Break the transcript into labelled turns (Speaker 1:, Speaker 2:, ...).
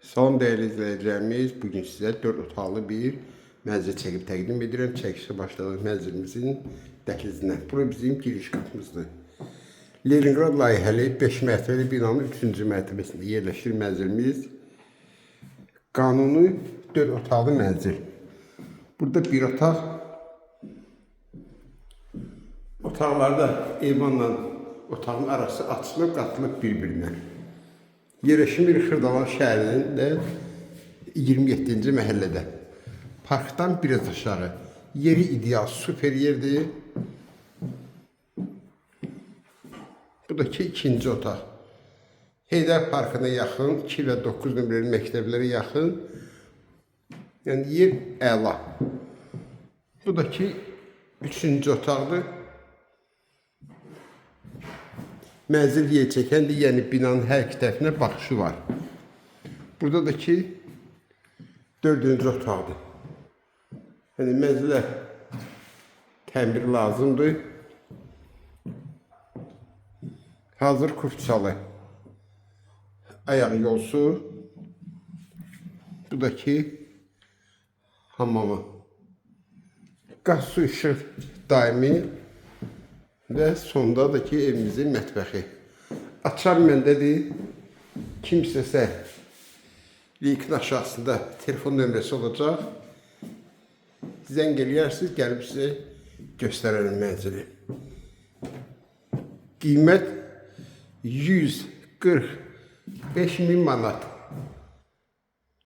Speaker 1: Son değerli izleyicilerimiz, bugün size 4 otaqlı bir mənzil çəkib təqdim edirəm. Çəkişə başladıq mənzilimizin dəhlizinə. Bura bizim giriş qapımızdır. Leningrad layihəli 5 mərtəbəli binanın 3-cü mərtəbəsində yerləşir mənzilimiz. Qanuni 4 otaqlı mənzil. Burada bir otaq. Otaqlarda eyvanla otağın arası açılıb, qatılıb bir-birinə. Yerleşimir Xırdalan şəhərinin də 27-ci məhəllədə. Parkdan biraz aşağı. Yeri ideal, süper yerdir. Buradakı ikinci otaq. Heydər Parkına yaxın, 2 və 9 nömrəli məktəblərə yaxın. Yəni yer əla. Buradakı üçüncü otaqdır. Mənzil yer çəkəndir, yəni binanın hər iki tərəfinə baxışı var. Burada da ki 4-cü otaqdır. Yəni mənzilə təmir lazımdır. Hazır kufçalı ayaq yolsu. Bu da ki hamamı. Qaz su işıq daimi. Və sonda da ki evimizin mətbəxi. Açar məndədir. Kimsəsə linkin aşağısında telefon nömrəsi olacaq. Zəng eləyərsiniz, gəlib sizə göstərərəm mənzili. Qiymət 145.000 manat.